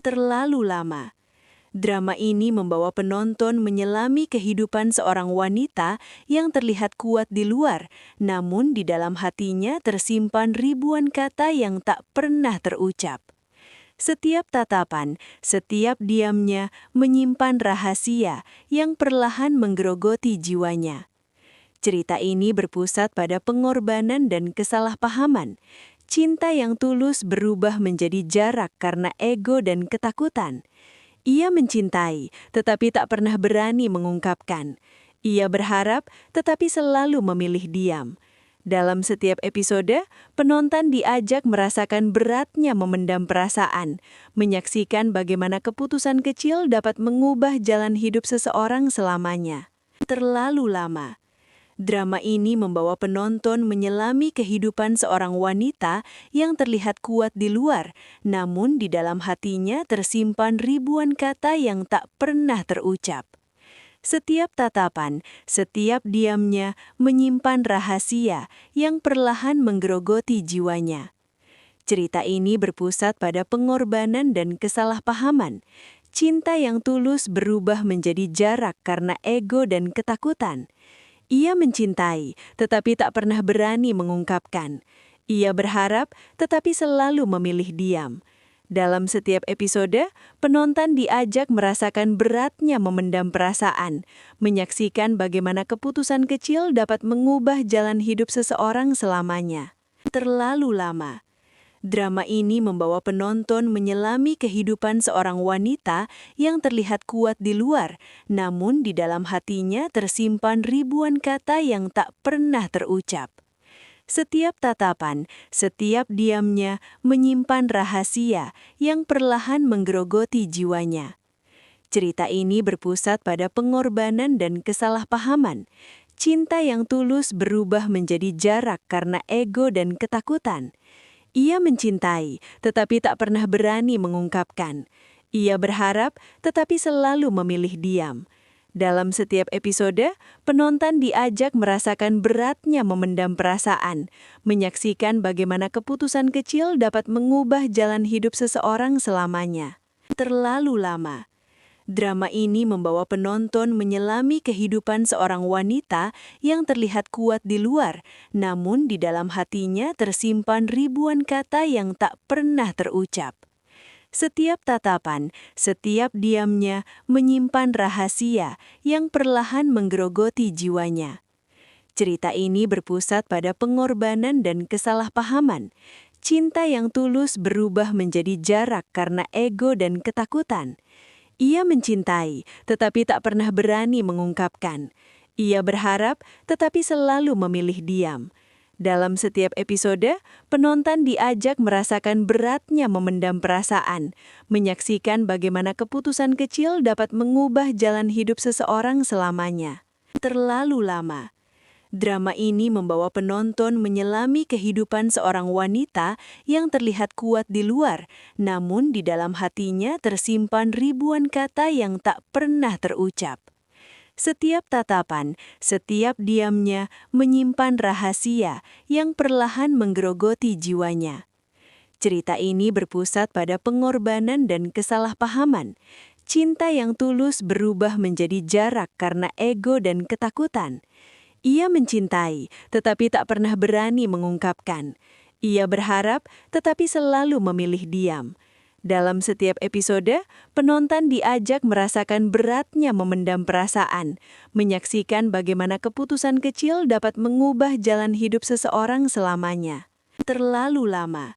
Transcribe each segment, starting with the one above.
terlalu lama. Drama ini membawa penonton menyelami kehidupan seorang wanita yang terlihat kuat di luar, namun di dalam hatinya tersimpan ribuan kata yang tak pernah terucap. Setiap tatapan, setiap diamnya menyimpan rahasia yang perlahan menggerogoti jiwanya. Cerita ini berpusat pada pengorbanan dan kesalahpahaman. Cinta yang tulus berubah menjadi jarak karena ego dan ketakutan. Ia mencintai, tetapi tak pernah berani mengungkapkan. Ia berharap, tetapi selalu memilih diam. Dalam setiap episode, penonton diajak merasakan beratnya memendam perasaan, menyaksikan bagaimana keputusan kecil dapat mengubah jalan hidup seseorang selamanya. Terlalu lama. Drama ini membawa penonton menyelami kehidupan seorang wanita yang terlihat kuat di luar, namun di dalam hatinya tersimpan ribuan kata yang tak pernah terucap. Setiap tatapan, setiap diamnya menyimpan rahasia yang perlahan menggerogoti jiwanya. Cerita ini berpusat pada pengorbanan dan kesalahpahaman. Cinta yang tulus berubah menjadi jarak karena ego dan ketakutan. Ia mencintai, tetapi tak pernah berani mengungkapkan. Ia berharap, tetapi selalu memilih diam. Dalam setiap episode, penonton diajak merasakan beratnya memendam perasaan, menyaksikan bagaimana keputusan kecil dapat mengubah jalan hidup seseorang selamanya. Terlalu lama. Drama ini membawa penonton menyelami kehidupan seorang wanita yang terlihat kuat di luar, namun di dalam hatinya tersimpan ribuan kata yang tak pernah terucap. Setiap tatapan, setiap diamnya menyimpan rahasia yang perlahan menggerogoti jiwanya. Cerita ini berpusat pada pengorbanan dan kesalahpahaman. Cinta yang tulus berubah menjadi jarak karena ego dan ketakutan. Ia mencintai, tetapi tak pernah berani mengungkapkan. Ia berharap, tetapi selalu memilih diam. Dalam setiap episode, penonton diajak merasakan beratnya memendam perasaan, menyaksikan bagaimana keputusan kecil dapat mengubah jalan hidup seseorang selamanya. Terlalu lama. Drama ini membawa penonton menyelami kehidupan seorang wanita yang terlihat kuat di luar, namun di dalam hatinya tersimpan ribuan kata yang tak pernah terucap. Setiap tatapan, setiap diamnya menyimpan rahasia yang perlahan menggerogoti jiwanya. Cerita ini berpusat pada pengorbanan dan kesalahpahaman. Cinta yang tulus berubah menjadi jarak karena ego dan ketakutan. Ia mencintai, tetapi tak pernah berani mengungkapkan. Ia berharap, tetapi selalu memilih diam. Dalam setiap episode, penonton diajak merasakan beratnya memendam perasaan, menyaksikan bagaimana keputusan kecil dapat mengubah jalan hidup seseorang selamanya. Terlalu lama. Drama ini membawa penonton menyelami kehidupan seorang wanita yang terlihat kuat di luar, namun di dalam hatinya tersimpan ribuan kata yang tak pernah terucap. Setiap tatapan, setiap diamnya menyimpan rahasia yang perlahan menggerogoti jiwanya. Cerita ini berpusat pada pengorbanan dan kesalahpahaman. Cinta yang tulus berubah menjadi jarak karena ego dan ketakutan. Ia mencintai, tetapi tak pernah berani mengungkapkan. Ia berharap, tetapi selalu memilih diam. Dalam setiap episode, penonton diajak merasakan beratnya memendam perasaan, menyaksikan bagaimana keputusan kecil dapat mengubah jalan hidup seseorang selamanya. Terlalu lama.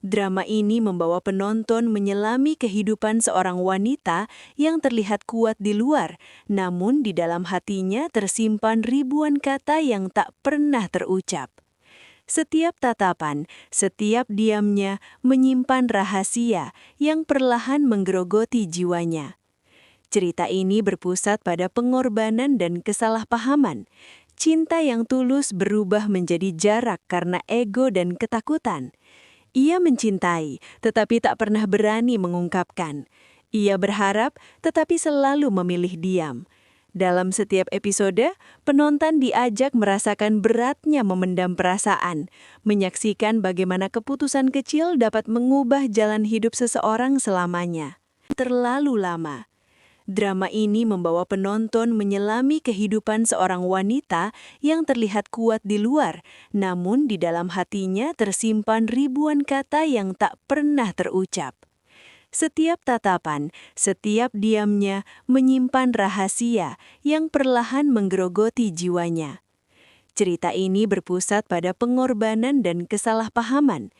Drama ini membawa penonton menyelami kehidupan seorang wanita yang terlihat kuat di luar, namun di dalam hatinya tersimpan ribuan kata yang tak pernah terucap. Setiap tatapan, setiap diamnya menyimpan rahasia yang perlahan menggerogoti jiwanya. Cerita ini berpusat pada pengorbanan dan kesalahpahaman. Cinta yang tulus berubah menjadi jarak karena ego dan ketakutan. Ia mencintai, tetapi tak pernah berani mengungkapkan. Ia berharap, tetapi selalu memilih diam. Dalam setiap episode, penonton diajak merasakan beratnya memendam perasaan, menyaksikan bagaimana keputusan kecil dapat mengubah jalan hidup seseorang selamanya. Terlalu lama. Drama ini membawa penonton menyelami kehidupan seorang wanita yang terlihat kuat di luar, namun di dalam hatinya tersimpan ribuan kata yang tak pernah terucap. Setiap tatapan, setiap diamnya menyimpan rahasia yang perlahan menggerogoti jiwanya. Cerita ini berpusat pada pengorbanan dan kesalahpahaman.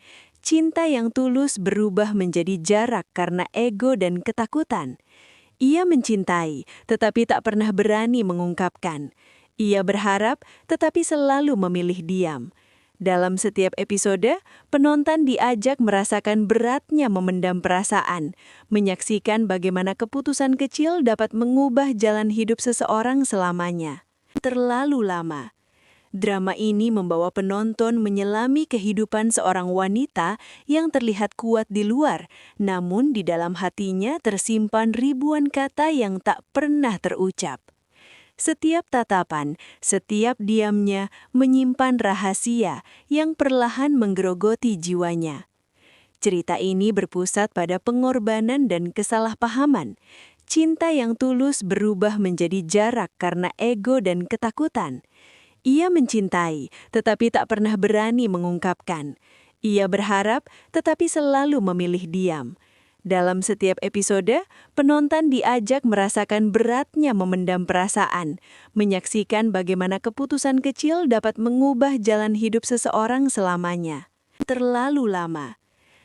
Cinta yang tulus berubah menjadi jarak karena ego dan ketakutan. Ia mencintai, tetapi tak pernah berani mengungkapkan. Ia berharap, tetapi selalu memilih diam. Dalam setiap episode, penonton diajak merasakan beratnya memendam perasaan, menyaksikan bagaimana keputusan kecil dapat mengubah jalan hidup seseorang selamanya. Terlalu lama. Drama ini membawa penonton menyelami kehidupan seorang wanita yang terlihat kuat di luar, namun di dalam hatinya tersimpan ribuan kata yang tak pernah terucap. Setiap tatapan, setiap diamnya menyimpan rahasia yang perlahan menggerogoti jiwanya. Cerita ini berpusat pada pengorbanan dan kesalahpahaman. Cinta yang tulus berubah menjadi jarak karena ego dan ketakutan. Ia mencintai, tetapi tak pernah berani mengungkapkan. Ia berharap, tetapi selalu memilih diam. Dalam setiap episode, penonton diajak merasakan beratnya memendam perasaan, menyaksikan bagaimana keputusan kecil dapat mengubah jalan hidup seseorang selamanya. Terlalu lama.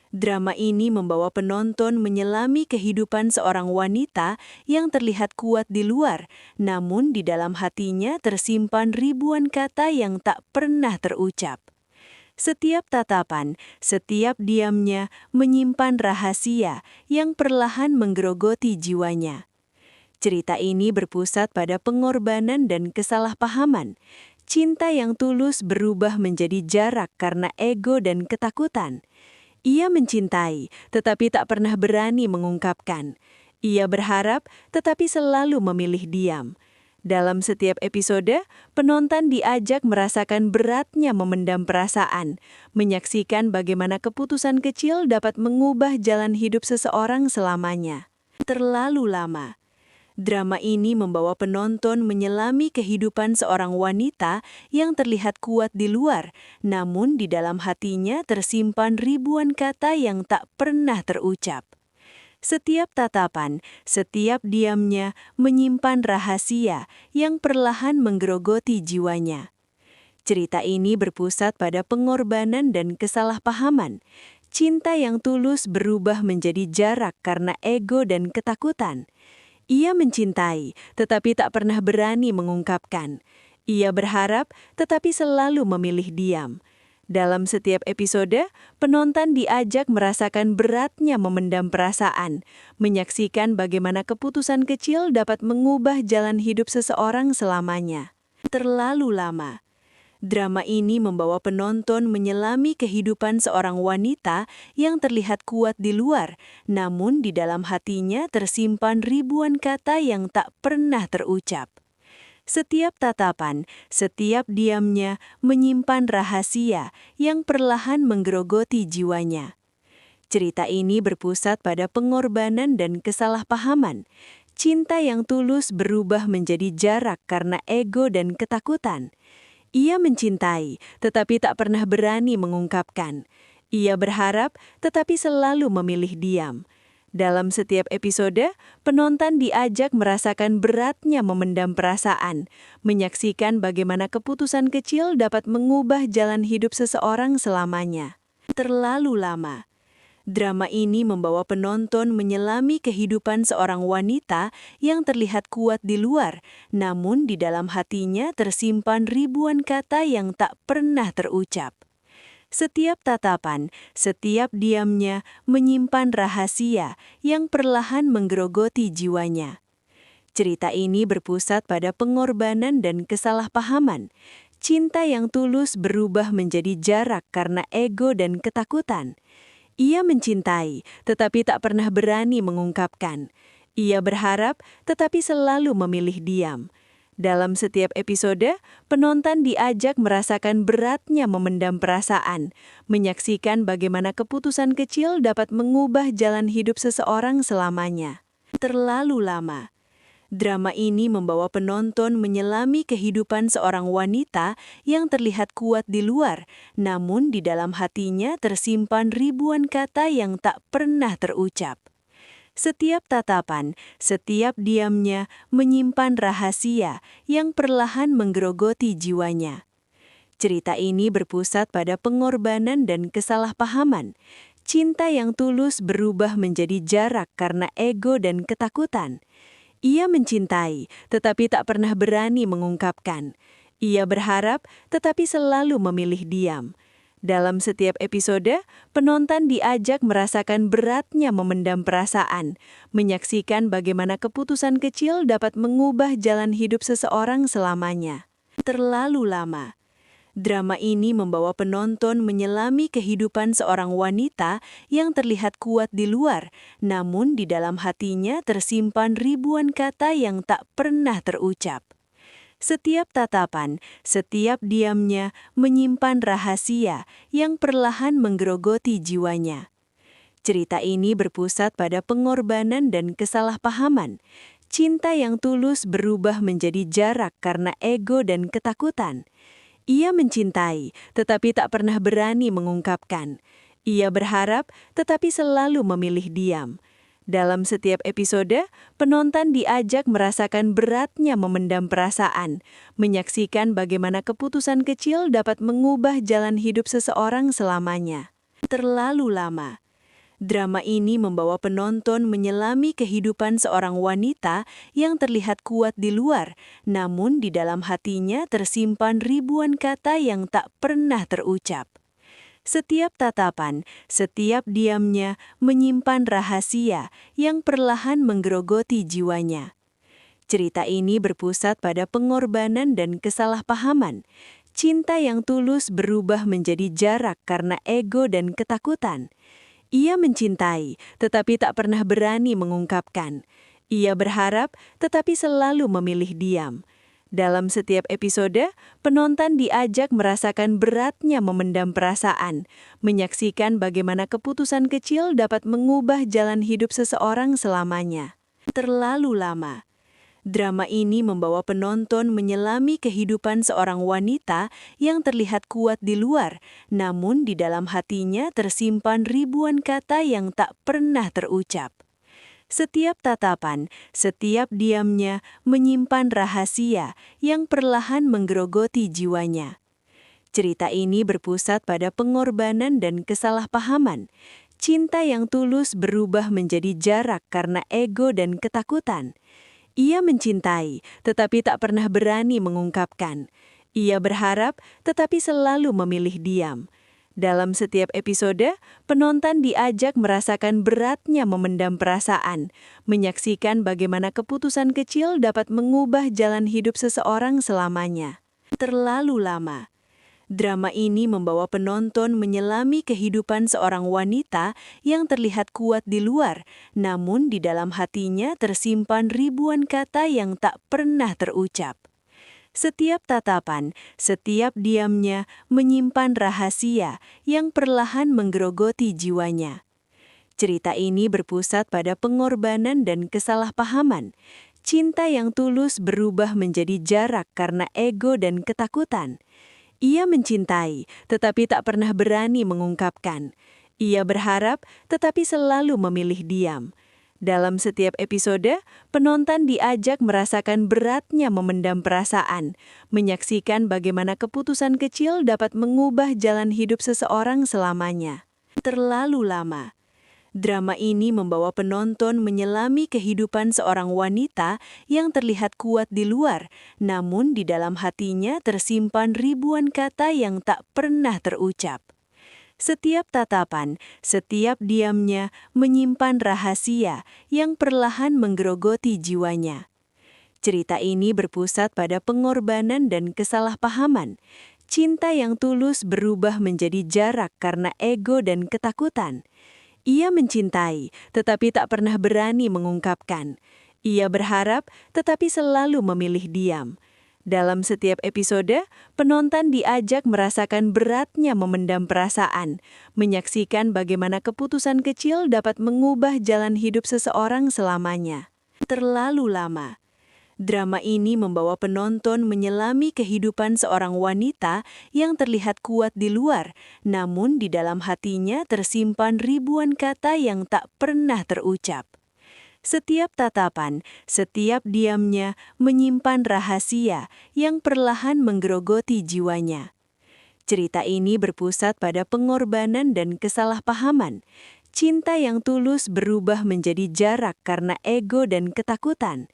Drama ini membawa penonton menyelami kehidupan seorang wanita yang terlihat kuat di luar, namun di dalam hatinya tersimpan ribuan kata yang tak pernah terucap. Setiap tatapan, setiap diamnya menyimpan rahasia yang perlahan menggerogoti jiwanya. Cerita ini berpusat pada pengorbanan dan kesalahpahaman. Cinta yang tulus berubah menjadi jarak karena ego dan ketakutan. Ia mencintai, tetapi tak pernah berani mengungkapkan. Ia berharap, tetapi selalu memilih diam. Dalam setiap episode, penonton diajak merasakan beratnya memendam perasaan, menyaksikan bagaimana keputusan kecil dapat mengubah jalan hidup seseorang selamanya. Terlalu lama. Drama ini membawa penonton menyelami kehidupan seorang wanita yang terlihat kuat di luar, namun di dalam hatinya tersimpan ribuan kata yang tak pernah terucap. Setiap tatapan, setiap diamnya menyimpan rahasia yang perlahan menggerogoti jiwanya. Cerita ini berpusat pada pengorbanan dan kesalahpahaman. Cinta yang tulus berubah menjadi jarak karena ego dan ketakutan. Ia mencintai, tetapi tak pernah berani mengungkapkan. Ia berharap, tetapi selalu memilih diam. Dalam setiap episode, penonton diajak merasakan beratnya memendam perasaan, menyaksikan bagaimana keputusan kecil dapat mengubah jalan hidup seseorang selamanya. Terlalu lama. Drama ini membawa penonton menyelami kehidupan seorang wanita yang terlihat kuat di luar, namun di dalam hatinya tersimpan ribuan kata yang tak pernah terucap. Setiap tatapan, setiap diamnya menyimpan rahasia yang perlahan menggerogoti jiwanya. Cerita ini berpusat pada pengorbanan dan kesalahpahaman. Cinta yang tulus berubah menjadi jarak karena ego dan ketakutan. Ia mencintai, tetapi tak pernah berani mengungkapkan. Ia berharap, tetapi selalu memilih diam. Dalam setiap episode, penonton diajak merasakan beratnya memendam perasaan, menyaksikan bagaimana keputusan kecil dapat mengubah jalan hidup seseorang selamanya. Terlalu lama. Drama ini membawa penonton menyelami kehidupan seorang wanita yang terlihat kuat di luar, namun di dalam hatinya tersimpan ribuan kata yang tak pernah terucap. Setiap tatapan, setiap diamnya menyimpan rahasia yang perlahan menggerogoti jiwanya. Cerita ini berpusat pada pengorbanan dan kesalahpahaman. Cinta yang tulus berubah menjadi jarak karena ego dan ketakutan. Ia mencintai, tetapi tak pernah berani mengungkapkan. Ia berharap, tetapi selalu memilih diam. Dalam setiap episode, penonton diajak merasakan beratnya memendam perasaan, menyaksikan bagaimana keputusan kecil dapat mengubah jalan hidup seseorang selamanya. Terlalu lama. Drama ini membawa penonton menyelami kehidupan seorang wanita yang terlihat kuat di luar, namun di dalam hatinya tersimpan ribuan kata yang tak pernah terucap. Setiap tatapan, setiap diamnya menyimpan rahasia yang perlahan menggerogoti jiwanya. Cerita ini berpusat pada pengorbanan dan kesalahpahaman. Cinta yang tulus berubah menjadi jarak karena ego dan ketakutan. Ia mencintai, tetapi tak pernah berani mengungkapkan. Ia berharap, tetapi selalu memilih diam. Dalam setiap episode, penonton diajak merasakan beratnya memendam perasaan, menyaksikan bagaimana keputusan kecil dapat mengubah jalan hidup seseorang selamanya. Terlalu lama. Drama ini membawa penonton menyelami kehidupan seorang wanita yang terlihat kuat di luar, namun di dalam hatinya tersimpan ribuan kata yang tak pernah terucap. Setiap tatapan, setiap diamnya menyimpan rahasia yang perlahan menggerogoti jiwanya. Cerita ini berpusat pada pengorbanan dan kesalahpahaman. Cinta yang tulus berubah menjadi jarak karena ego dan ketakutan. Ia mencintai, tetapi tak pernah berani mengungkapkan. Ia berharap, tetapi selalu memilih diam. Dalam setiap episode, penonton diajak merasakan beratnya memendam perasaan, menyaksikan bagaimana keputusan kecil dapat mengubah jalan hidup seseorang selamanya. Terlalu lama. Drama ini membawa penonton menyelami kehidupan seorang wanita yang terlihat kuat di luar, namun di dalam hatinya tersimpan ribuan kata yang tak pernah terucap. Setiap tatapan, setiap diamnya menyimpan rahasia yang perlahan menggerogoti jiwanya. Cerita ini berpusat pada pengorbanan dan kesalahpahaman. Cinta yang tulus berubah menjadi jarak karena ego dan ketakutan. Ia mencintai, tetapi tak pernah berani mengungkapkan. Ia berharap, tetapi selalu memilih diam. Dalam setiap episode, penonton diajak merasakan beratnya memendam perasaan, menyaksikan bagaimana keputusan kecil dapat mengubah jalan hidup seseorang selamanya. Terlalu lama. Drama ini membawa penonton menyelami kehidupan seorang wanita yang terlihat kuat di luar, namun di dalam hatinya tersimpan ribuan kata yang tak pernah terucap. Setiap tatapan, setiap diamnya menyimpan rahasia yang perlahan menggerogoti jiwanya. Cerita ini berpusat pada pengorbanan dan kesalahpahaman. Cinta yang tulus berubah menjadi jarak karena ego dan ketakutan. Ia mencintai, tetapi tak pernah berani mengungkapkan. Ia berharap, tetapi selalu memilih diam. Dalam setiap episode, penonton diajak merasakan beratnya memendam perasaan, menyaksikan bagaimana keputusan kecil dapat mengubah jalan hidup seseorang selamanya. Terlalu lama. Drama ini membawa penonton menyelami kehidupan seorang wanita yang terlihat kuat di luar, namun di dalam hatinya tersimpan ribuan kata yang tak pernah terucap. Setiap tatapan, setiap diamnya menyimpan rahasia yang perlahan menggerogoti jiwanya. Cerita ini berpusat pada pengorbanan dan kesalahpahaman. Cinta yang tulus berubah menjadi jarak karena ego dan ketakutan. Ia mencintai, tetapi tak pernah berani mengungkapkan. Ia berharap, tetapi selalu memilih diam. Dalam setiap episode, penonton diajak merasakan beratnya memendam perasaan, menyaksikan bagaimana keputusan kecil dapat mengubah jalan hidup seseorang selamanya. Terlalu lama. Drama ini membawa penonton menyelami kehidupan seorang wanita yang terlihat kuat di luar, namun di dalam hatinya tersimpan ribuan kata yang tak pernah terucap. Setiap tatapan, setiap diamnya menyimpan rahasia yang perlahan menggerogoti jiwanya. Cerita ini berpusat pada pengorbanan dan kesalahpahaman. Cinta yang tulus berubah menjadi jarak karena ego dan ketakutan. Ia mencintai, tetapi tak pernah berani mengungkapkan. Ia berharap, tetapi selalu memilih diam. Dalam setiap episode, penonton diajak merasakan beratnya memendam perasaan, menyaksikan bagaimana keputusan kecil dapat mengubah jalan hidup seseorang selamanya. Terlalu lama. Drama ini membawa penonton menyelami kehidupan seorang wanita yang terlihat kuat di luar, namun di dalam hatinya tersimpan ribuan kata yang tak pernah terucap. Setiap tatapan, setiap diamnya menyimpan rahasia yang perlahan menggerogoti jiwanya. Cerita ini berpusat pada pengorbanan dan kesalahpahaman. Cinta yang tulus berubah menjadi jarak karena ego dan ketakutan.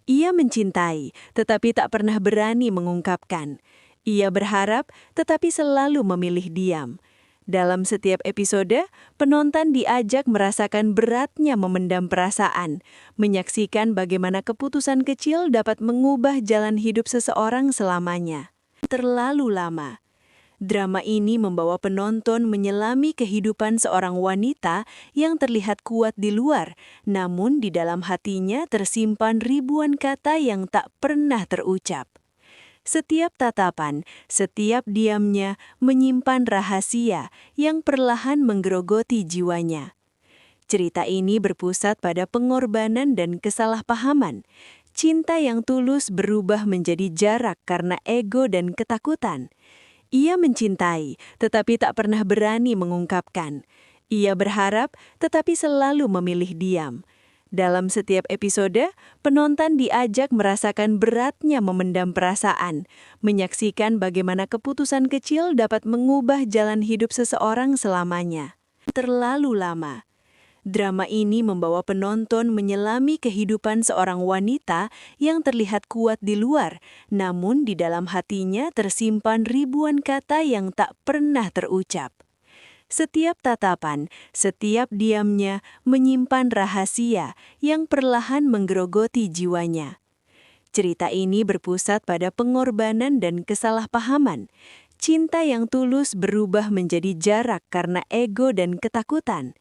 Ia mencintai, tetapi tak pernah berani mengungkapkan. Ia berharap, tetapi selalu memilih diam. Dalam setiap episode, penonton diajak merasakan beratnya memendam perasaan, menyaksikan bagaimana keputusan kecil dapat mengubah jalan hidup seseorang selamanya. Terlalu lama. Drama ini membawa penonton menyelami kehidupan seorang wanita yang terlihat kuat di luar, namun di dalam hatinya tersimpan ribuan kata yang tak pernah terucap. Setiap tatapan, setiap diamnya menyimpan rahasia yang perlahan menggerogoti jiwanya. Cerita ini berpusat pada pengorbanan dan kesalahpahaman. Cinta yang tulus berubah menjadi jarak karena ego dan ketakutan. Ia mencintai, tetapi tak pernah berani mengungkapkan. Ia berharap, tetapi selalu memilih diam. Dalam setiap episode, penonton diajak merasakan beratnya memendam perasaan, menyaksikan bagaimana keputusan kecil dapat mengubah jalan hidup seseorang selamanya. Terlalu lama. Drama ini membawa penonton menyelami kehidupan seorang wanita yang terlihat kuat di luar, namun di dalam hatinya tersimpan ribuan kata yang tak pernah terucap. Setiap tatapan, setiap diamnya menyimpan rahasia yang perlahan menggerogoti jiwanya. Cerita ini berpusat pada pengorbanan dan kesalahpahaman. Cinta yang tulus berubah menjadi jarak karena ego dan ketakutan.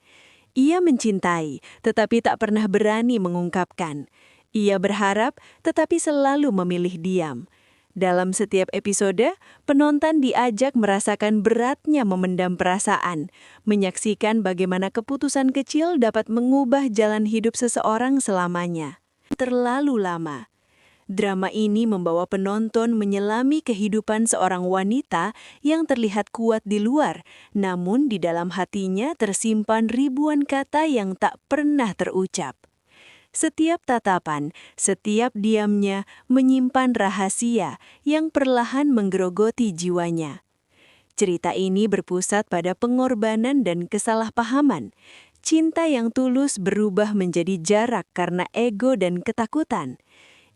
Ia mencintai, tetapi tak pernah berani mengungkapkan. Ia berharap, tetapi selalu memilih diam. Dalam setiap episode, penonton diajak merasakan beratnya memendam perasaan, menyaksikan bagaimana keputusan kecil dapat mengubah jalan hidup seseorang selamanya. Terlalu lama. Drama ini membawa penonton menyelami kehidupan seorang wanita yang terlihat kuat di luar, namun di dalam hatinya tersimpan ribuan kata yang tak pernah terucap. Setiap tatapan, setiap diamnya menyimpan rahasia yang perlahan menggerogoti jiwanya. Cerita ini berpusat pada pengorbanan dan kesalahpahaman. Cinta yang tulus berubah menjadi jarak karena ego dan ketakutan.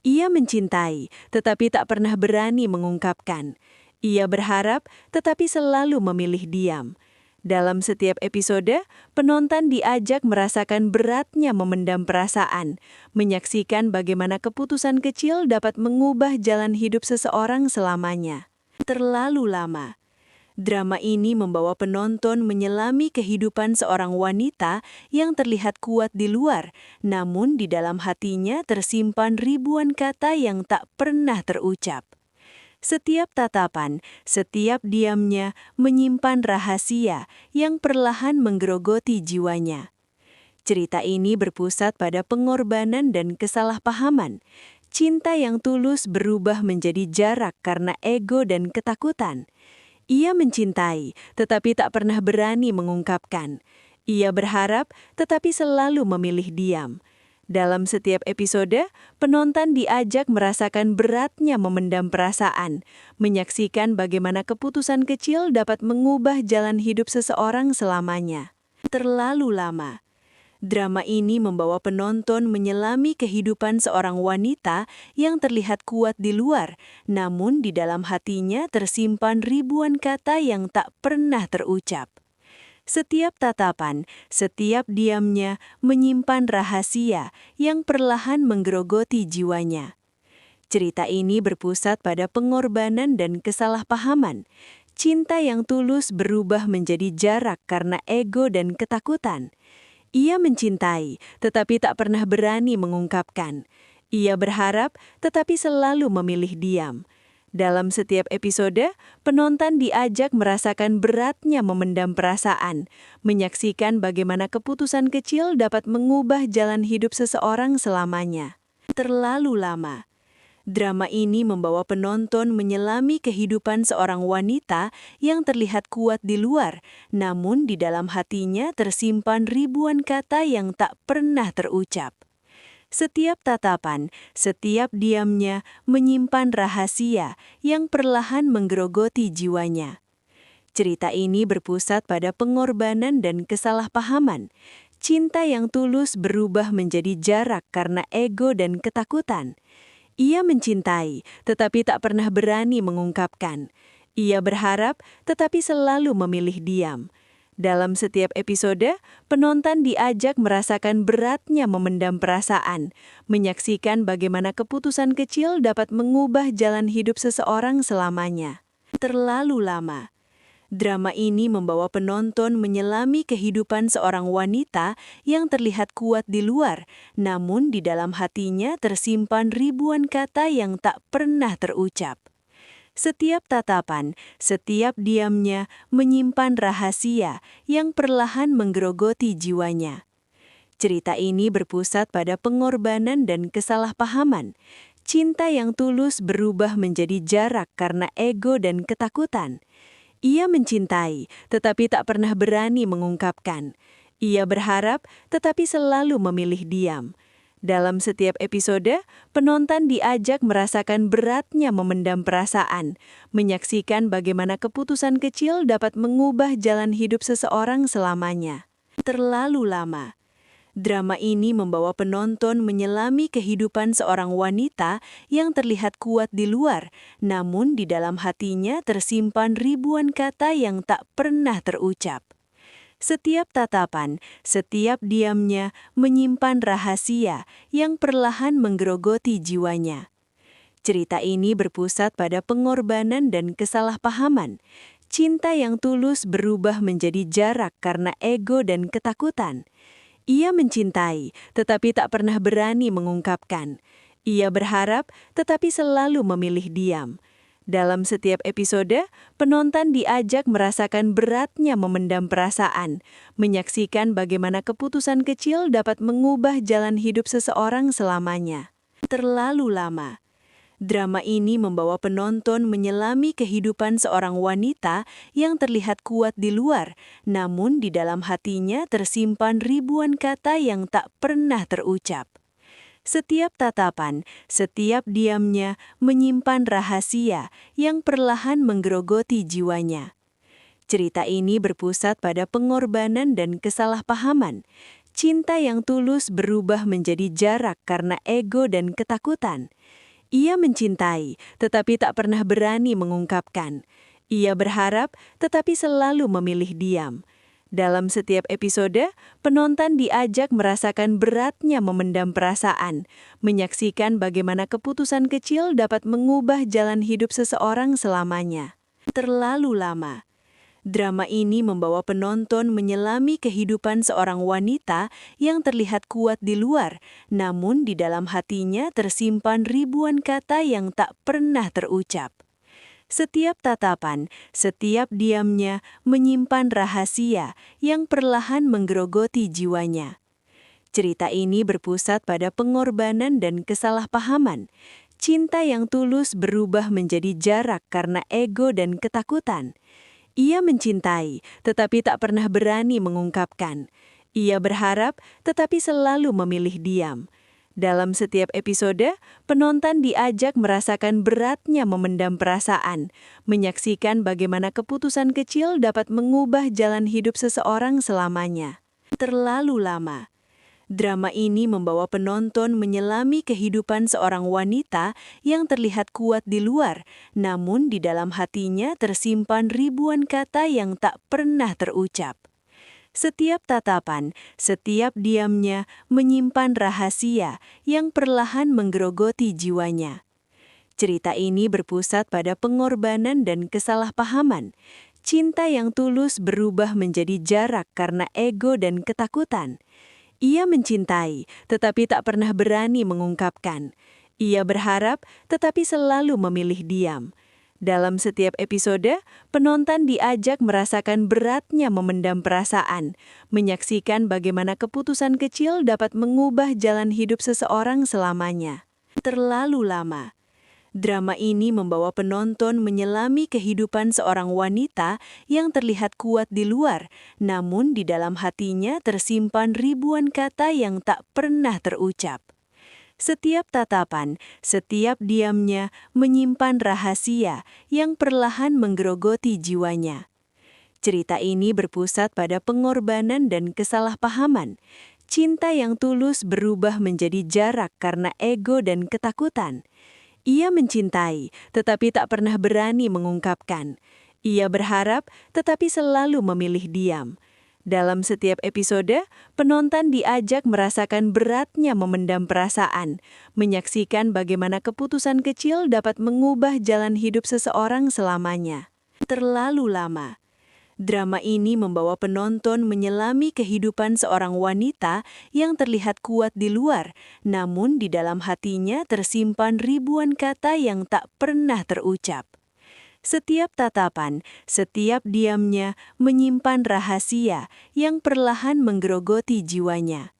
Ia mencintai, tetapi tak pernah berani mengungkapkan. Ia berharap, tetapi selalu memilih diam. Dalam setiap episode, penonton diajak merasakan beratnya memendam perasaan, menyaksikan bagaimana keputusan kecil dapat mengubah jalan hidup seseorang selamanya. Terlalu lama. Drama ini membawa penonton menyelami kehidupan seorang wanita yang terlihat kuat di luar, namun di dalam hatinya tersimpan ribuan kata yang tak pernah terucap. Setiap tatapan, setiap diamnya menyimpan rahasia yang perlahan menggerogoti jiwanya. Cerita ini berpusat pada pengorbanan dan kesalahpahaman. Cinta yang tulus berubah menjadi jarak karena ego dan ketakutan. Ia mencintai, tetapi tak pernah berani mengungkapkan. Ia berharap, tetapi selalu memilih diam. Dalam setiap episode, penonton diajak merasakan beratnya memendam perasaan, menyaksikan bagaimana keputusan kecil dapat mengubah jalan hidup seseorang selamanya. Terlalu lama. Drama ini membawa penonton menyelami kehidupan seorang wanita yang terlihat kuat di luar, namun di dalam hatinya tersimpan ribuan kata yang tak pernah terucap. Setiap tatapan, setiap diamnya menyimpan rahasia yang perlahan menggerogoti jiwanya. Cerita ini berpusat pada pengorbanan dan kesalahpahaman. Cinta yang tulus berubah menjadi jarak karena ego dan ketakutan. Ia mencintai, tetapi tak pernah berani mengungkapkan. Ia berharap, tetapi selalu memilih diam. Dalam setiap episode, penonton diajak merasakan beratnya memendam perasaan, menyaksikan bagaimana keputusan kecil dapat mengubah jalan hidup seseorang selamanya. Terlalu lama. Drama ini membawa penonton menyelami kehidupan seorang wanita yang terlihat kuat di luar, namun di dalam hatinya tersimpan ribuan kata yang tak pernah terucap. Setiap tatapan, setiap diamnya menyimpan rahasia yang perlahan menggerogoti jiwanya. Cerita ini berpusat pada pengorbanan dan kesalahpahaman. Cinta yang tulus berubah menjadi jarak karena ego dan ketakutan. Ia mencintai, tetapi tak pernah berani mengungkapkan. Ia berharap, tetapi selalu memilih diam. Dalam setiap episode, penonton diajak merasakan beratnya memendam perasaan, menyaksikan bagaimana keputusan kecil dapat mengubah jalan hidup seseorang selamanya. Terlalu lama. Drama ini membawa penonton menyelami kehidupan seorang wanita yang terlihat kuat di luar, namun di dalam hatinya tersimpan ribuan kata yang tak pernah terucap. Setiap tatapan, setiap diamnya menyimpan rahasia yang perlahan menggerogoti jiwanya. Cerita ini berpusat pada pengorbanan dan kesalahpahaman. Cinta yang tulus berubah menjadi jarak karena ego dan ketakutan. Ia mencintai, tetapi tak pernah berani mengungkapkan. Ia berharap, tetapi selalu memilih diam. Dalam setiap episode, penonton diajak merasakan beratnya memendam perasaan, menyaksikan bagaimana keputusan kecil dapat mengubah jalan hidup seseorang selamanya. Terlalu lama. Drama ini membawa penonton menyelami kehidupan seorang wanita yang terlihat kuat di luar, namun di dalam hatinya tersimpan ribuan kata yang tak pernah terucap. Setiap tatapan, setiap diamnya menyimpan rahasia yang perlahan menggerogoti jiwanya. Cerita ini berpusat pada pengorbanan dan kesalahpahaman. Cinta yang tulus berubah menjadi jarak karena ego dan ketakutan. Ia mencintai, tetapi tak pernah berani mengungkapkan. Ia berharap, tetapi selalu memilih diam. Dalam setiap episode, penonton diajak merasakan beratnya memendam perasaan, menyaksikan bagaimana keputusan kecil dapat mengubah jalan hidup seseorang selamanya. Terlalu lama. Drama ini membawa penonton menyelami kehidupan seorang wanita yang terlihat kuat di luar, namun di dalam hatinya tersimpan ribuan kata yang tak pernah terucap. Setiap tatapan, setiap diamnya menyimpan rahasia yang perlahan menggerogoti jiwanya. Cerita ini berpusat pada pengorbanan dan kesalahpahaman. Cinta yang tulus berubah menjadi jarak karena ego dan ketakutan. Ia mencintai, tetapi tak pernah berani mengungkapkan. Ia berharap, tetapi selalu memilih diam. Dalam setiap episode, penonton diajak merasakan beratnya memendam perasaan, menyaksikan bagaimana keputusan kecil dapat mengubah jalan hidup seseorang selamanya. Terlalu lama. Drama ini membawa penonton menyelami kehidupan seorang wanita yang terlihat kuat di luar, namun di dalam hatinya tersimpan ribuan kata yang tak pernah terucap. Setiap tatapan, setiap diamnya menyimpan rahasia yang perlahan menggerogoti jiwanya. Cerita ini berpusat pada pengorbanan dan kesalahpahaman. Cinta yang tulus berubah menjadi jarak karena ego dan ketakutan. Ia mencintai, tetapi tak pernah berani mengungkapkan. Ia berharap, tetapi selalu memilih diam. Dalam setiap episode, penonton diajak merasakan beratnya memendam perasaan, menyaksikan bagaimana keputusan kecil dapat mengubah jalan hidup seseorang selamanya. Terlalu lama. Drama ini membawa penonton menyelami kehidupan seorang wanita yang terlihat kuat di luar, namun di dalam hatinya tersimpan ribuan kata yang tak pernah terucap. Setiap tatapan, setiap diamnya menyimpan rahasia yang perlahan menggerogoti jiwanya. Cerita ini berpusat pada pengorbanan dan kesalahpahaman. Cinta yang tulus berubah menjadi jarak karena ego dan ketakutan. Ia mencintai, tetapi tak pernah berani mengungkapkan. Ia berharap, tetapi selalu memilih diam. Dalam setiap episode, penonton diajak merasakan beratnya memendam perasaan, menyaksikan bagaimana keputusan kecil dapat mengubah jalan hidup seseorang selamanya. Terlalu lama. Drama ini membawa penonton menyelami kehidupan seorang wanita yang terlihat kuat di luar, namun di dalam hatinya tersimpan ribuan kata yang tak pernah terucap. Setiap tatapan, setiap diamnya menyimpan rahasia yang perlahan menggerogoti jiwanya. Cerita ini berpusat pada pengorbanan dan kesalahpahaman. Cinta yang tulus berubah menjadi jarak karena ego dan ketakutan. Ia mencintai, tetapi tak pernah berani mengungkapkan. Ia berharap, tetapi selalu memilih diam. Dalam setiap episode, penonton diajak merasakan beratnya memendam perasaan, menyaksikan bagaimana keputusan kecil dapat mengubah jalan hidup seseorang selamanya. Terlalu lama. Drama ini membawa penonton menyelami kehidupan seorang wanita yang terlihat kuat di luar, namun di dalam hatinya tersimpan ribuan kata yang tak pernah terucap. Setiap tatapan, setiap diamnya menyimpan rahasia yang perlahan menggerogoti jiwanya.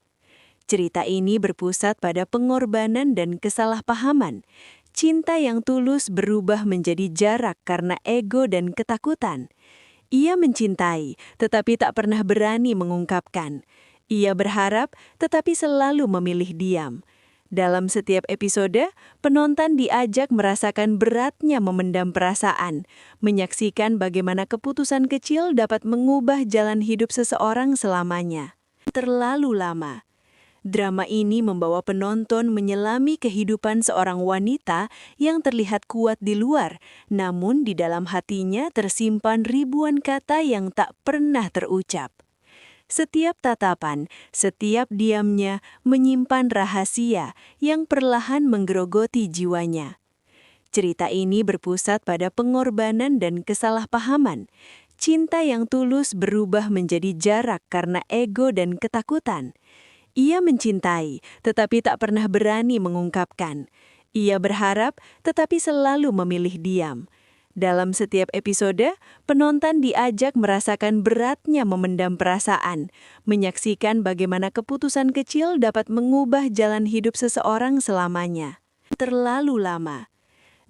Cerita ini berpusat pada pengorbanan dan kesalahpahaman. Cinta yang tulus berubah menjadi jarak karena ego dan ketakutan. Ia mencintai, tetapi tak pernah berani mengungkapkan. Ia berharap, tetapi selalu memilih diam. Dalam setiap episode, penonton diajak merasakan beratnya memendam perasaan, menyaksikan bagaimana keputusan kecil dapat mengubah jalan hidup seseorang selamanya. Terlalu lama. Drama ini membawa penonton menyelami kehidupan seorang wanita yang terlihat kuat di luar, namun di dalam hatinya tersimpan ribuan kata yang tak pernah terucap. Setiap tatapan, setiap diamnya menyimpan rahasia yang perlahan menggerogoti jiwanya. Cerita ini berpusat pada pengorbanan dan kesalahpahaman. Cinta yang tulus berubah menjadi jarak karena ego dan ketakutan. Ia mencintai, tetapi tak pernah berani mengungkapkan. Ia berharap, tetapi selalu memilih diam. Dalam setiap episode, penonton diajak merasakan beratnya memendam perasaan, menyaksikan bagaimana keputusan kecil dapat mengubah jalan hidup seseorang selamanya. Terlalu lama.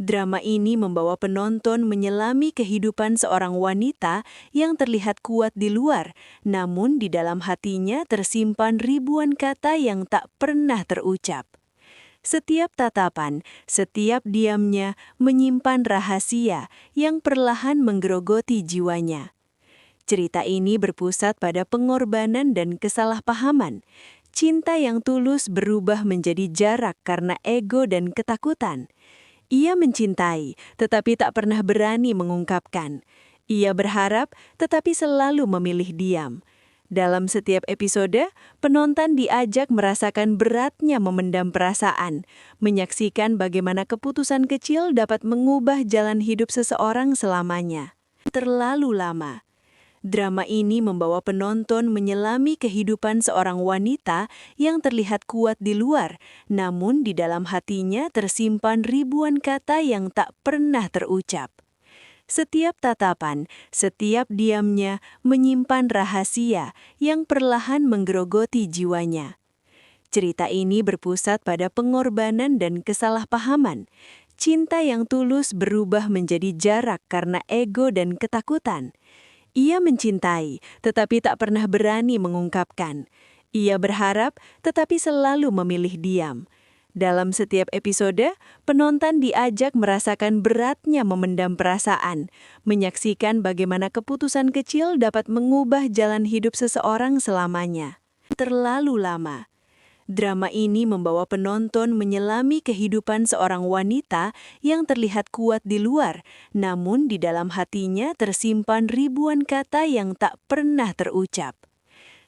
Drama ini membawa penonton menyelami kehidupan seorang wanita yang terlihat kuat di luar, namun di dalam hatinya tersimpan ribuan kata yang tak pernah terucap. Setiap tatapan, setiap diamnya menyimpan rahasia yang perlahan menggerogoti jiwanya. Cerita ini berpusat pada pengorbanan dan kesalahpahaman. Cinta yang tulus berubah menjadi jarak karena ego dan ketakutan. Ia mencintai, tetapi tak pernah berani mengungkapkan. Ia berharap, tetapi selalu memilih diam. Dalam setiap episode, penonton diajak merasakan beratnya memendam perasaan, menyaksikan bagaimana keputusan kecil dapat mengubah jalan hidup seseorang selamanya. Terlalu lama. Drama ini membawa penonton menyelami kehidupan seorang wanita yang terlihat kuat di luar, namun di dalam hatinya tersimpan ribuan kata yang tak pernah terucap. Setiap tatapan, setiap diamnya menyimpan rahasia yang perlahan menggerogoti jiwanya. Cerita ini berpusat pada pengorbanan dan kesalahpahaman. Cinta yang tulus berubah menjadi jarak karena ego dan ketakutan. Ia mencintai, tetapi tak pernah berani mengungkapkan. Ia berharap, tetapi selalu memilih diam. Dalam setiap episode, penonton diajak merasakan beratnya memendam perasaan, menyaksikan bagaimana keputusan kecil dapat mengubah jalan hidup seseorang selamanya. Terlalu lama. Drama ini membawa penonton menyelami kehidupan seorang wanita yang terlihat kuat di luar, namun di dalam hatinya tersimpan ribuan kata yang tak pernah terucap.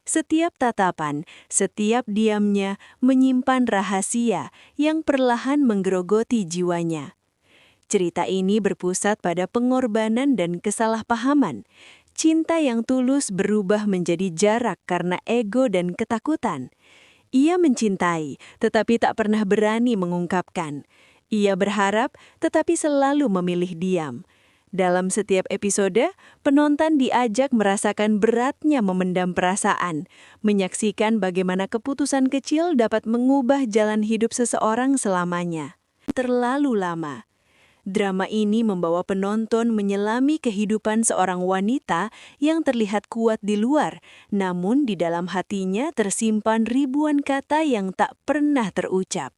Setiap tatapan, setiap diamnya menyimpan rahasia yang perlahan menggerogoti jiwanya. Cerita ini berpusat pada pengorbanan dan kesalahpahaman. Cinta yang tulus berubah menjadi jarak karena ego dan ketakutan. Ia mencintai, tetapi tak pernah berani mengungkapkan. Ia berharap, tetapi selalu memilih diam. Dalam setiap episode, penonton diajak merasakan beratnya memendam perasaan, menyaksikan bagaimana keputusan kecil dapat mengubah jalan hidup seseorang selamanya. Terlalu lama. Drama ini membawa penonton menyelami kehidupan seorang wanita yang terlihat kuat di luar, namun di dalam hatinya tersimpan ribuan kata yang tak pernah terucap.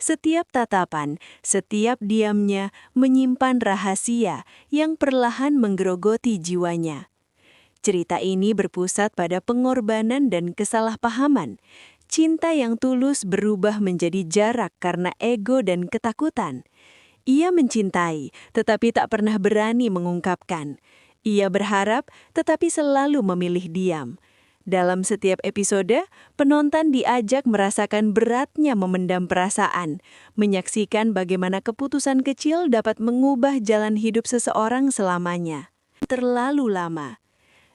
Setiap tatapan, setiap diamnya menyimpan rahasia yang perlahan menggerogoti jiwanya. Cerita ini berpusat pada pengorbanan dan kesalahpahaman. Cinta yang tulus berubah menjadi jarak karena ego dan ketakutan. Ia mencintai, tetapi tak pernah berani mengungkapkan. Ia berharap, tetapi selalu memilih diam. Dalam setiap episode, penonton diajak merasakan beratnya memendam perasaan, menyaksikan bagaimana keputusan kecil dapat mengubah jalan hidup seseorang selamanya. Terlalu lama.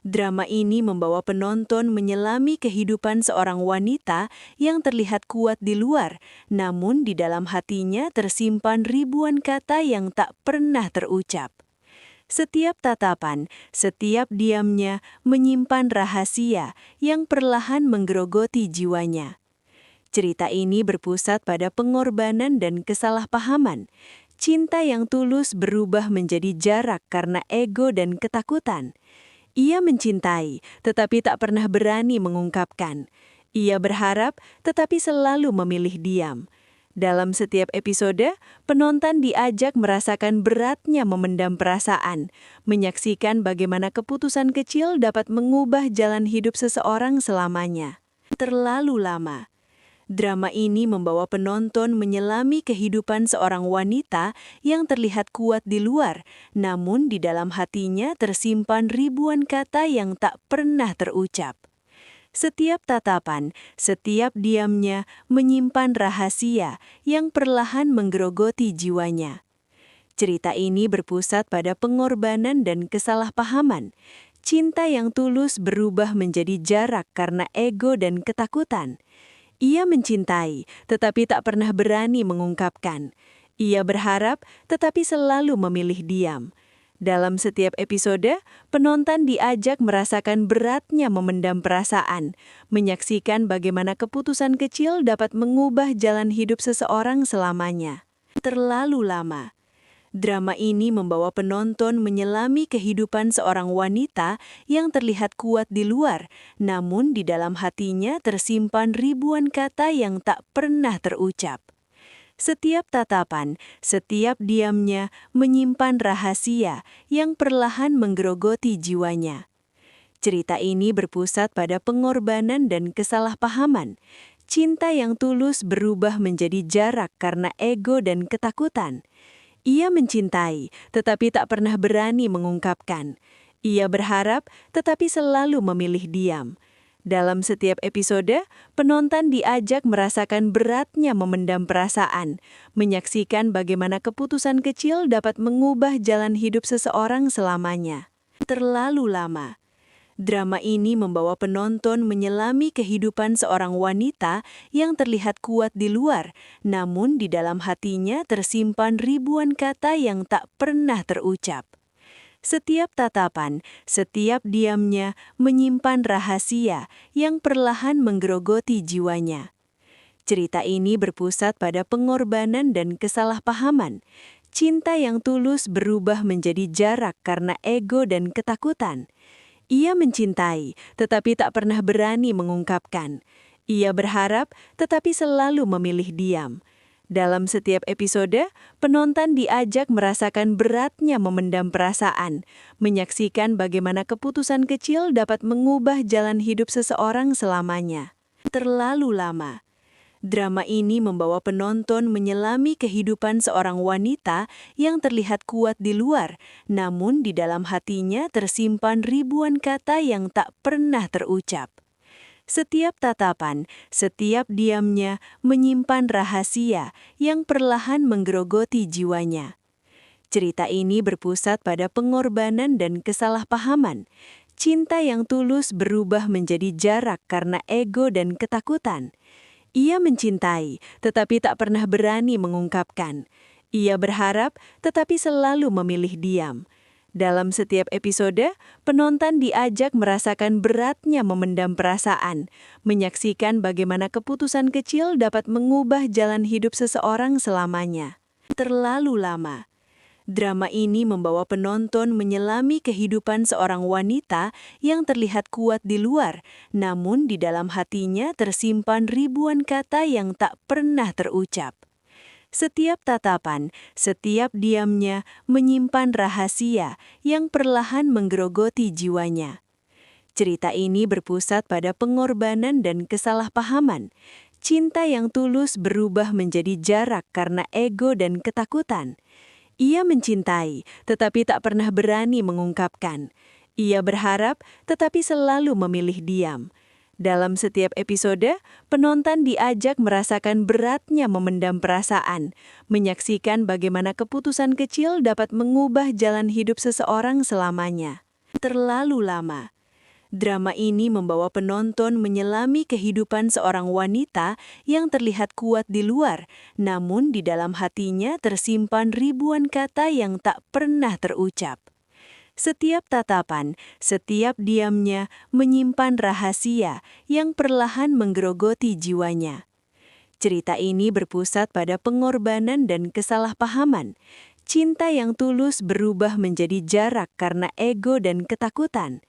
Drama ini membawa penonton menyelami kehidupan seorang wanita yang terlihat kuat di luar, namun di dalam hatinya tersimpan ribuan kata yang tak pernah terucap. Setiap tatapan, setiap diamnya menyimpan rahasia yang perlahan menggerogoti jiwanya. Cerita ini berpusat pada pengorbanan dan kesalahpahaman. Cinta yang tulus berubah menjadi jarak karena ego dan ketakutan. Ia mencintai, tetapi tak pernah berani mengungkapkan. Ia berharap, tetapi selalu memilih diam. Dalam setiap episode, penonton diajak merasakan beratnya memendam perasaan, menyaksikan bagaimana keputusan kecil dapat mengubah jalan hidup seseorang selamanya. Terlalu lama. Drama ini membawa penonton menyelami kehidupan seorang wanita yang terlihat kuat di luar, namun di dalam hatinya tersimpan ribuan kata yang tak pernah terucap. Setiap tatapan, setiap diamnya menyimpan rahasia yang perlahan menggerogoti jiwanya. Cerita ini berpusat pada pengorbanan dan kesalahpahaman. Cinta yang tulus berubah menjadi jarak karena ego dan ketakutan. Ia mencintai, tetapi tak pernah berani mengungkapkan. Ia berharap, tetapi selalu memilih diam. Dalam setiap episode, penonton diajak merasakan beratnya memendam perasaan, menyaksikan bagaimana keputusan kecil dapat mengubah jalan hidup seseorang selamanya. Terlalu lama. Drama ini membawa penonton menyelami kehidupan seorang wanita yang terlihat kuat di luar, namun di dalam hatinya tersimpan ribuan kata yang tak pernah terucap. Setiap tatapan, setiap diamnya menyimpan rahasia yang perlahan menggerogoti jiwanya. Cerita ini berpusat pada pengorbanan dan kesalahpahaman. Cinta yang tulus berubah menjadi jarak karena ego dan ketakutan. Ia mencintai, tetapi tak pernah berani mengungkapkan. Ia berharap, tetapi selalu memilih diam. Dalam setiap episode, penonton diajak merasakan beratnya memendam perasaan, menyaksikan bagaimana keputusan kecil dapat mengubah jalan hidup seseorang selamanya. Terlalu lama. Drama ini membawa penonton menyelami kehidupan seorang wanita yang terlihat kuat di luar, namun di dalam hatinya tersimpan ribuan kata yang tak pernah terucap. Setiap tatapan, setiap diamnya menyimpan rahasia yang perlahan menggerogoti jiwanya. Cerita ini berpusat pada pengorbanan dan kesalahpahaman. Cinta yang tulus berubah menjadi jarak karena ego dan ketakutan. Ia mencintai, tetapi tak pernah berani mengungkapkan. Ia berharap, tetapi selalu memilih diam. Dalam setiap episode, penonton diajak merasakan beratnya memendam perasaan, menyaksikan bagaimana keputusan kecil dapat mengubah jalan hidup seseorang selamanya. Terlalu lama. Drama ini membawa penonton menyelami kehidupan seorang wanita yang terlihat kuat di luar, namun di dalam hatinya tersimpan ribuan kata yang tak pernah terucap. Setiap tatapan, setiap diamnya menyimpan rahasia yang perlahan menggerogoti jiwanya. Cerita ini berpusat pada pengorbanan dan kesalahpahaman. Cinta yang tulus berubah menjadi jarak karena ego dan ketakutan. Ia mencintai, tetapi tak pernah berani mengungkapkan. Ia berharap, tetapi selalu memilih diam. Dalam setiap episode, penonton diajak merasakan beratnya memendam perasaan, menyaksikan bagaimana keputusan kecil dapat mengubah jalan hidup seseorang selamanya. Terlalu lama. Drama ini membawa penonton menyelami kehidupan seorang wanita yang terlihat kuat di luar, namun di dalam hatinya tersimpan ribuan kata yang tak pernah terucap. Setiap tatapan, setiap diamnya menyimpan rahasia yang perlahan menggerogoti jiwanya. Cerita ini berpusat pada pengorbanan dan kesalahpahaman. Cinta yang tulus berubah menjadi jarak karena ego dan ketakutan. Ia mencintai, tetapi tak pernah berani mengungkapkan. Ia berharap, tetapi selalu memilih diam. Dalam setiap episode, penonton diajak merasakan beratnya memendam perasaan, menyaksikan bagaimana keputusan kecil dapat mengubah jalan hidup seseorang selamanya. Terlalu lama. Drama ini membawa penonton menyelami kehidupan seorang wanita yang terlihat kuat di luar, namun di dalam hatinya tersimpan ribuan kata yang tak pernah terucap. Setiap tatapan, setiap diamnya menyimpan rahasia yang perlahan menggerogoti jiwanya. Cerita ini berpusat pada pengorbanan dan kesalahpahaman. Cinta yang tulus berubah menjadi jarak karena ego dan ketakutan.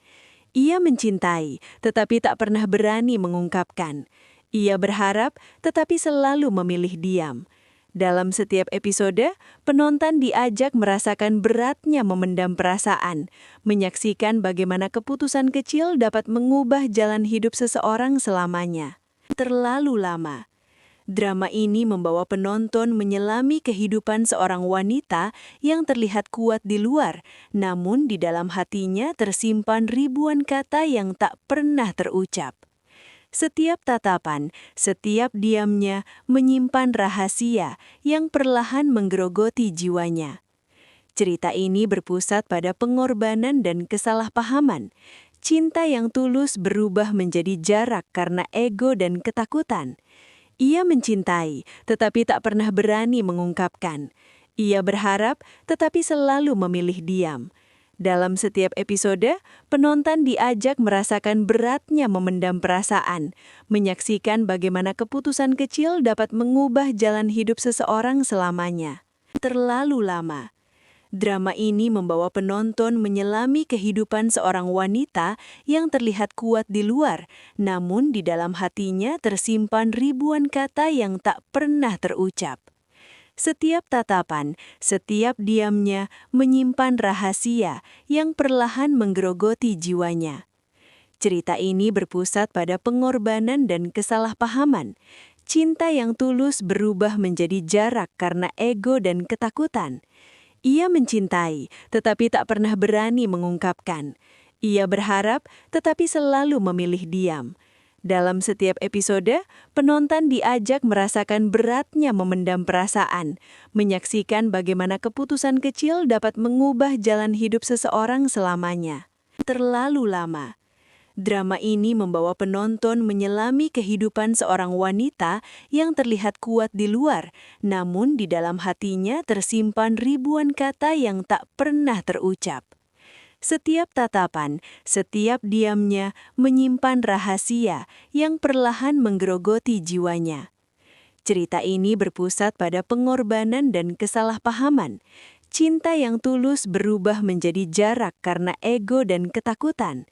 Ia mencintai, tetapi tak pernah berani mengungkapkan. Ia berharap, tetapi selalu memilih diam. Dalam setiap episode, penonton diajak merasakan beratnya memendam perasaan, menyaksikan bagaimana keputusan kecil dapat mengubah jalan hidup seseorang selamanya. Terlalu lama. Drama ini membawa penonton menyelami kehidupan seorang wanita yang terlihat kuat di luar, namun di dalam hatinya tersimpan ribuan kata yang tak pernah terucap. Setiap tatapan, setiap diamnya menyimpan rahasia yang perlahan menggerogoti jiwanya. Cerita ini berpusat pada pengorbanan dan kesalahpahaman. Cinta yang tulus berubah menjadi jarak karena ego dan ketakutan. Ia mencintai, tetapi tak pernah berani mengungkapkan. Ia berharap, tetapi selalu memilih diam. Dalam setiap episode, penonton diajak merasakan beratnya memendam perasaan, menyaksikan bagaimana keputusan kecil dapat mengubah jalan hidup seseorang selamanya. Terlalu lama. Drama ini membawa penonton menyelami kehidupan seorang wanita yang terlihat kuat di luar, namun di dalam hatinya tersimpan ribuan kata yang tak pernah terucap. Setiap tatapan, setiap diamnya menyimpan rahasia yang perlahan menggerogoti jiwanya. Cerita ini berpusat pada pengorbanan dan kesalahpahaman. Cinta yang tulus berubah menjadi jarak karena ego dan ketakutan. Ia mencintai, tetapi tak pernah berani mengungkapkan. Ia berharap, tetapi selalu memilih diam. Dalam setiap episode, penonton diajak merasakan beratnya memendam perasaan, menyaksikan bagaimana keputusan kecil dapat mengubah jalan hidup seseorang selamanya. Terlalu lama. Drama ini membawa penonton menyelami kehidupan seorang wanita yang terlihat kuat di luar, namun di dalam hatinya tersimpan ribuan kata yang tak pernah terucap. Setiap tatapan, setiap diamnya menyimpan rahasia yang perlahan menggerogoti jiwanya. Cerita ini berpusat pada pengorbanan dan kesalahpahaman. Cinta yang tulus berubah menjadi jarak karena ego dan ketakutan.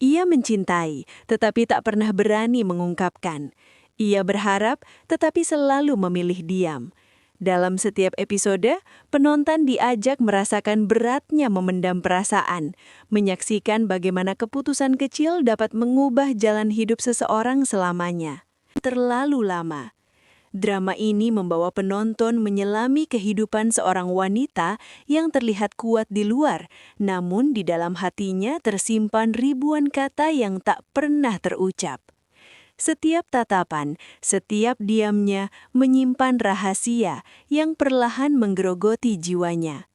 Ia mencintai, tetapi tak pernah berani mengungkapkan. Ia berharap, tetapi selalu memilih diam. Dalam setiap episode, penonton diajak merasakan beratnya memendam perasaan, menyaksikan bagaimana keputusan kecil dapat mengubah jalan hidup seseorang selamanya. Terlalu lama. Drama ini membawa penonton menyelami kehidupan seorang wanita yang terlihat kuat di luar, namun di dalam hatinya tersimpan ribuan kata yang tak pernah terucap. Setiap tatapan, setiap diamnya menyimpan rahasia yang perlahan menggerogoti jiwanya.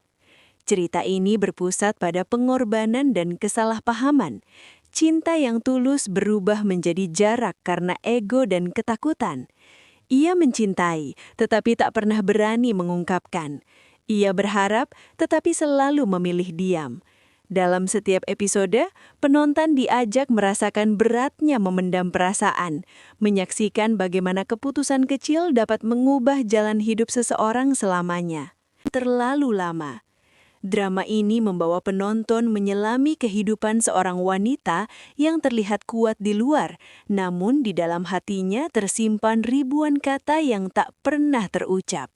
Cerita ini berpusat pada pengorbanan dan kesalahpahaman. Cinta yang tulus berubah menjadi jarak karena ego dan ketakutan. Ia mencintai, tetapi tak pernah berani mengungkapkan. Ia berharap, tetapi selalu memilih diam. Dalam setiap episode, penonton diajak merasakan beratnya memendam perasaan, menyaksikan bagaimana keputusan kecil dapat mengubah jalan hidup seseorang selamanya. Terlalu lama. Drama ini membawa penonton menyelami kehidupan seorang wanita yang terlihat kuat di luar, namun di dalam hatinya tersimpan ribuan kata yang tak pernah terucap.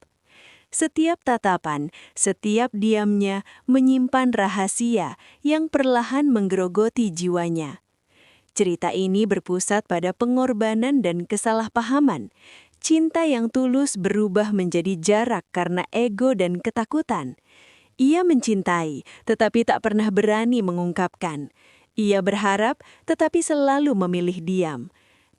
Setiap tatapan, setiap diamnya menyimpan rahasia yang perlahan menggerogoti jiwanya. Cerita ini berpusat pada pengorbanan dan kesalahpahaman. Cinta yang tulus berubah menjadi jarak karena ego dan ketakutan. Ia mencintai, tetapi tak pernah berani mengungkapkan. Ia berharap, tetapi selalu memilih diam.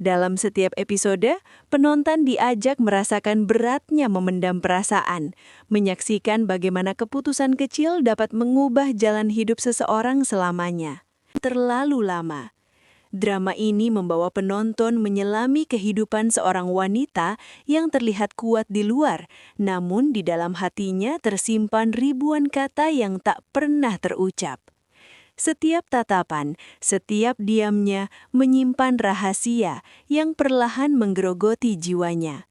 Dalam setiap episode, penonton diajak merasakan beratnya memendam perasaan, menyaksikan bagaimana keputusan kecil dapat mengubah jalan hidup seseorang selamanya. Terlalu lama. Drama ini membawa penonton menyelami kehidupan seorang wanita yang terlihat kuat di luar, namun di dalam hatinya tersimpan ribuan kata yang tak pernah terucap. Setiap tatapan, setiap diamnya menyimpan rahasia yang perlahan menggerogoti jiwanya.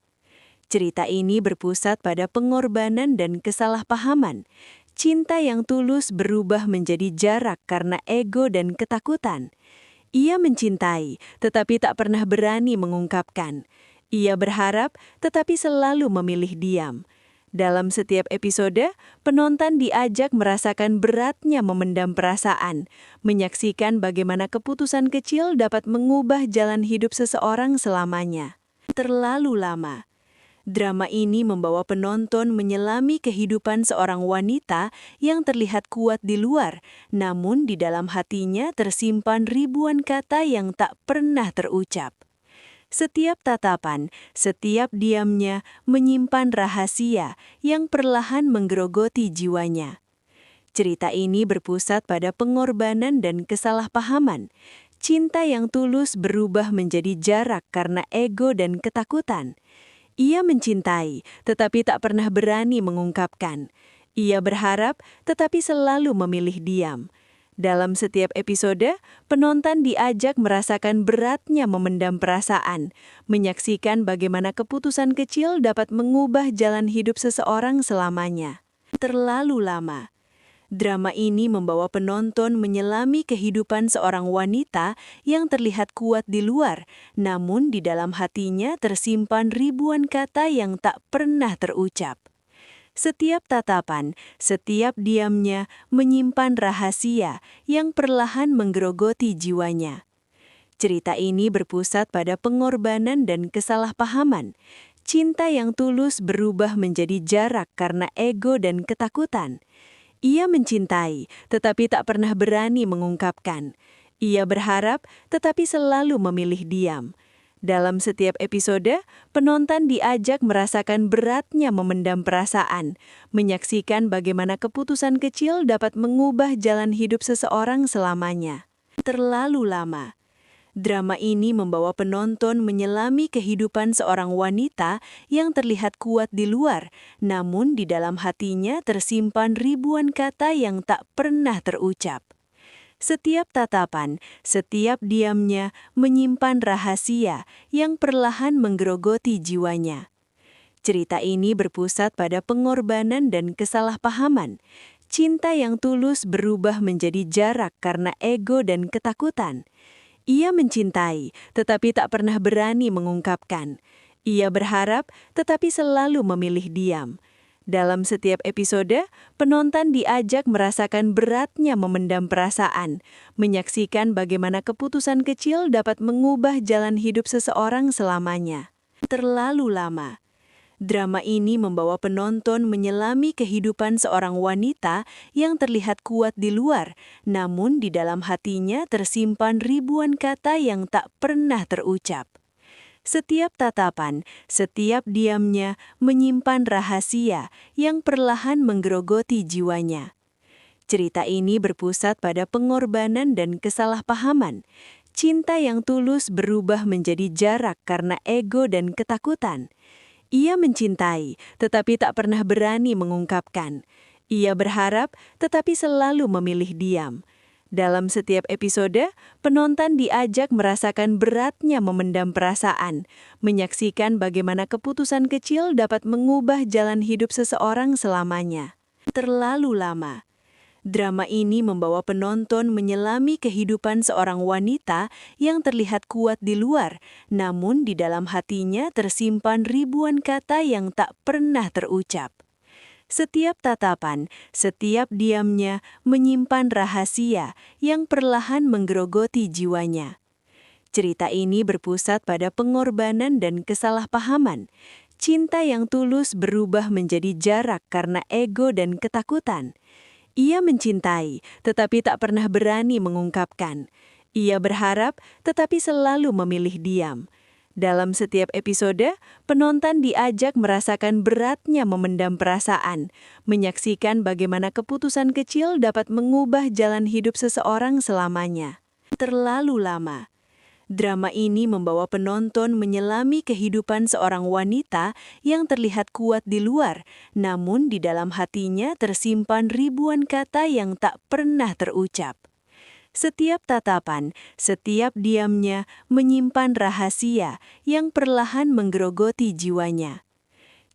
Cerita ini berpusat pada pengorbanan dan kesalahpahaman. Cinta yang tulus berubah menjadi jarak karena ego dan ketakutan. Ia mencintai, tetapi tak pernah berani mengungkapkan. Ia berharap, tetapi selalu memilih diam. Dalam setiap episode, penonton diajak merasakan beratnya memendam perasaan, menyaksikan bagaimana keputusan kecil dapat mengubah jalan hidup seseorang selamanya. Terlalu lama. Drama ini membawa penonton menyelami kehidupan seorang wanita yang terlihat kuat di luar, namun di dalam hatinya tersimpan ribuan kata yang tak pernah terucap. Setiap tatapan, setiap diamnya menyimpan rahasia yang perlahan menggerogoti jiwanya. Cerita ini berpusat pada pengorbanan dan kesalahpahaman. Cinta yang tulus berubah menjadi jarak karena ego dan ketakutan. Ia mencintai, tetapi tak pernah berani mengungkapkan. Ia berharap, tetapi selalu memilih diam. Dalam setiap episode, penonton diajak merasakan beratnya memendam perasaan, menyaksikan bagaimana keputusan kecil dapat mengubah jalan hidup seseorang selamanya. Terlalu lama. Drama ini membawa penonton menyelami kehidupan seorang wanita yang terlihat kuat di luar, namun di dalam hatinya tersimpan ribuan kata yang tak pernah terucap. Setiap tatapan, setiap diamnya menyimpan rahasia yang perlahan menggerogoti jiwanya. Cerita ini berpusat pada pengorbanan dan kesalahpahaman. Cinta yang tulus berubah menjadi jarak karena ego dan ketakutan. Ia mencintai, tetapi tak pernah berani mengungkapkan. Ia berharap, tetapi selalu memilih diam. Dalam setiap episode, penonton diajak merasakan beratnya memendam perasaan, menyaksikan bagaimana keputusan kecil dapat mengubah jalan hidup seseorang selamanya. Terlalu lama. Drama ini membawa penonton menyelami kehidupan seorang wanita yang terlihat kuat di luar, namun di dalam hatinya tersimpan ribuan kata yang tak pernah terucap. Setiap tatapan, setiap diamnya menyimpan rahasia yang perlahan menggerogoti jiwanya. Cerita ini berpusat pada pengorbanan dan kesalahpahaman. Cinta yang tulus berubah menjadi jarak karena ego dan ketakutan. Ia mencintai, tetapi tak pernah berani mengungkapkan. Ia berharap, tetapi selalu memilih diam. Dalam setiap episode, penonton diajak merasakan beratnya memendam perasaan, menyaksikan bagaimana keputusan kecil dapat mengubah jalan hidup seseorang selamanya. Terlalu lama. Drama ini membawa penonton menyelami kehidupan seorang wanita yang terlihat kuat di luar, namun di dalam hatinya tersimpan ribuan kata yang tak pernah terucap. Setiap tatapan, setiap diamnya menyimpan rahasia yang perlahan menggerogoti jiwanya. Cerita ini berpusat pada pengorbanan dan kesalahpahaman. Cinta yang tulus berubah menjadi jarak karena ego dan ketakutan. Ia mencintai, tetapi tak pernah berani mengungkapkan. Ia berharap, tetapi selalu memilih diam. Dalam setiap episode, penonton diajak merasakan beratnya memendam perasaan, menyaksikan bagaimana keputusan kecil dapat mengubah jalan hidup seseorang selamanya. Terlalu lama. Drama ini membawa penonton menyelami kehidupan seorang wanita yang terlihat kuat di luar, namun di dalam hatinya tersimpan ribuan kata yang tak pernah terucap. Setiap tatapan, setiap diamnya menyimpan rahasia yang perlahan menggerogoti jiwanya. Cerita ini berpusat pada pengorbanan dan kesalahpahaman. Cinta yang tulus berubah menjadi jarak karena ego dan ketakutan. Ia mencintai, tetapi tak pernah berani mengungkapkan. Ia berharap, tetapi selalu memilih diam. Dalam setiap episode, penonton diajak merasakan beratnya memendam perasaan, menyaksikan bagaimana keputusan kecil dapat mengubah jalan hidup seseorang selamanya. Terlalu lama. Drama ini membawa penonton menyelami kehidupan seorang wanita yang terlihat kuat di luar, namun di dalam hatinya tersimpan ribuan kata yang tak pernah terucap. Setiap tatapan, setiap diamnya menyimpan rahasia yang perlahan menggerogoti jiwanya.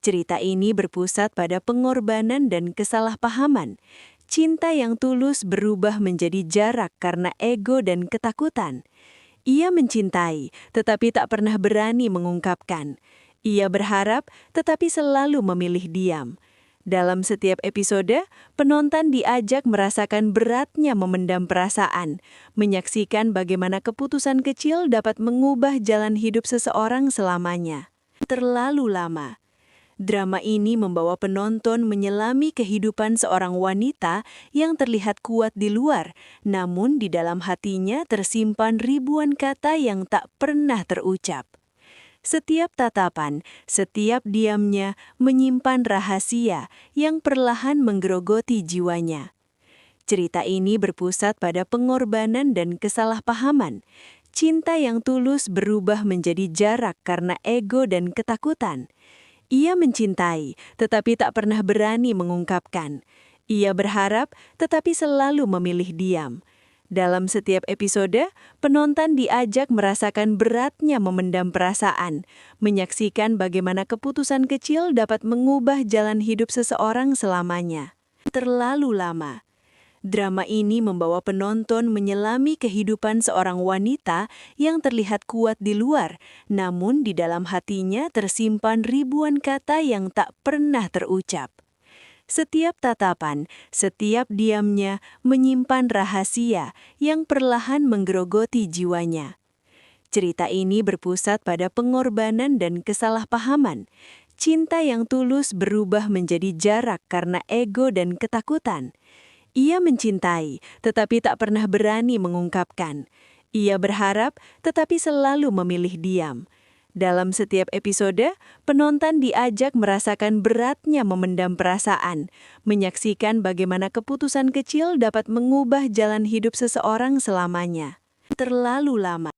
Cerita ini berpusat pada pengorbanan dan kesalahpahaman. Cinta yang tulus berubah menjadi jarak karena ego dan ketakutan. Ia mencintai, tetapi tak pernah berani mengungkapkan. Ia berharap, tetapi selalu memilih diam. Dalam setiap episode, penonton diajak merasakan beratnya memendam perasaan, menyaksikan bagaimana keputusan kecil dapat mengubah jalan hidup seseorang selamanya. Terlalu lama. Drama ini membawa penonton menyelami kehidupan seorang wanita yang terlihat kuat di luar, namun di dalam hatinya tersimpan ribuan kata yang tak pernah terucap. Setiap tatapan, setiap diamnya menyimpan rahasia yang perlahan menggerogoti jiwanya. Cerita ini berpusat pada pengorbanan dan kesalahpahaman. Cinta yang tulus berubah menjadi jarak karena ego dan ketakutan. Ia mencintai, tetapi tak pernah berani mengungkapkan. Ia berharap, tetapi selalu memilih diam. Dalam setiap episode, penonton diajak merasakan beratnya memendam perasaan, menyaksikan bagaimana keputusan kecil dapat mengubah jalan hidup seseorang selamanya. Terlalu lama. Drama ini membawa penonton menyelami kehidupan seorang wanita yang terlihat kuat di luar, namun di dalam hatinya tersimpan ribuan kata yang tak pernah terucap. Setiap tatapan, setiap diamnya menyimpan rahasia yang perlahan menggerogoti jiwanya. Cerita ini berpusat pada pengorbanan dan kesalahpahaman. Cinta yang tulus berubah menjadi jarak karena ego dan ketakutan. Ia mencintai, tetapi tak pernah berani mengungkapkan. Ia berharap, tetapi selalu memilih diam. Dalam setiap episode, penonton diajak merasakan beratnya memendam perasaan, menyaksikan bagaimana keputusan kecil dapat mengubah jalan hidup seseorang selamanya. Terlalu lama.